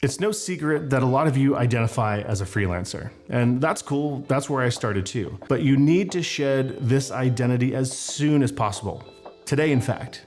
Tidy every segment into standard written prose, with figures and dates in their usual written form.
It's no secret that a lot of you identify as a freelancer, and that's cool. That's where I started too. But you need to shed this identity as soon as possible. Today, in fact.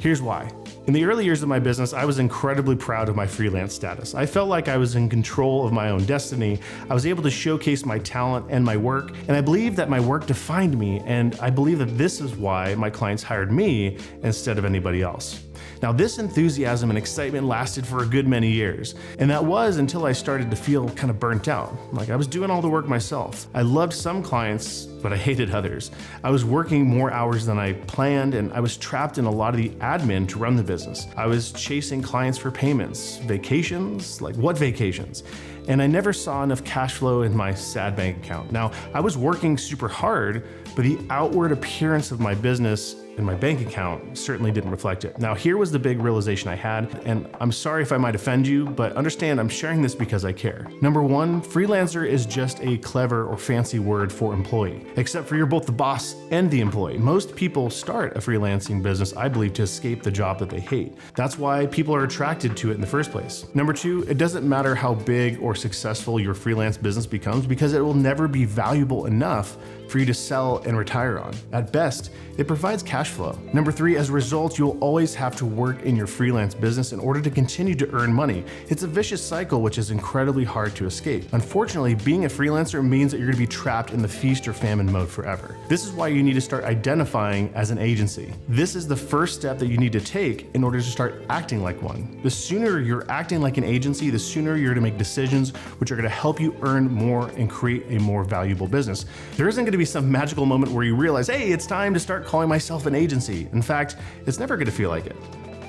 Here's why. In the early years of my business, I was incredibly proud of my freelance status. I felt like I was in control of my own destiny. I was able to showcase my talent and my work, and I believe that my work defined me, and I believe that this is why my clients hired me instead of anybody else. Now, this enthusiasm and excitement lasted for a good many years, and that was until I started to feel kind of burnt out. Like I was doing all the work myself. I loved some clients, but I hated others. I was working more hours than I planned, and I was trapped in a lot of the admin to run the business. I was chasing clients for payments, vacations, like what vacations? And I never saw enough cash flow in my sad bank account. Now, I was working super hard, but the outward appearance of my business and my bank account certainly didn't reflect it. Now, here was the big realization I had, and I'm sorry if I might offend you, but understand I'm sharing this because I care. Number one, freelancer is just a clever or fancy word for employee, except for you're both the boss and the employee. Most people start a freelancing business, I believe, to escape the job that they hate. That's why people are attracted to it in the first place. Number two, it doesn't matter how big or successful your freelance business becomes because it will never be valuable enough for you to sell and retire on. At best, it provides cash flow. Number three, as a result, you'll always have to work in your freelance business in order to continue to earn money. It's a vicious cycle which is incredibly hard to escape. Unfortunately, being a freelancer means that you're gonna be trapped in the feast or famine mode forever. This is why you need to start identifying as an agency. This is the first step that you need to take in order to start acting like one. The sooner you're acting like an agency, the sooner you're gonna make decisions which are gonna help you earn more and create a more valuable business. There isn't gonna be some magical moment where you realize, hey, it's time to start calling myself an agency. In fact, it's never gonna feel like it.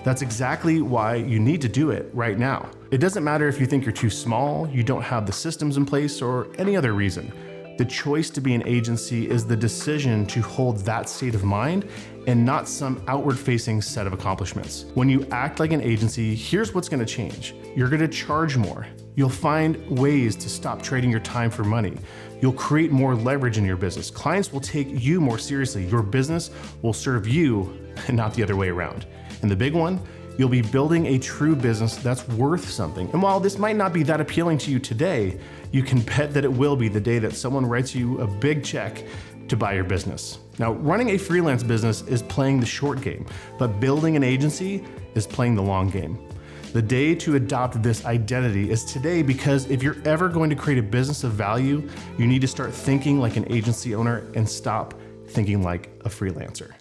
That's exactly why you need to do it right now. It doesn't matter if you think you're too small, you don't have the systems in place, or any other reason. The choice to be an agency is the decision to hold that state of mind and not some outward-facing set of accomplishments. When you act like an agency, here's what's gonna change. You're gonna charge more. You'll find ways to stop trading your time for money. You'll create more leverage in your business. Clients will take you more seriously. Your business will serve you and not the other way around. And the big one, you'll be building a true business that's worth something. And while this might not be that appealing to you today, you can bet that it will be the day that someone writes you a big check to buy your business. Now, running a freelance business is playing the short game, but building an agency is playing the long game. The day to adopt this identity is today, because if you're ever going to create a business of value, you need to start thinking like an agency owner and stop thinking like a freelancer.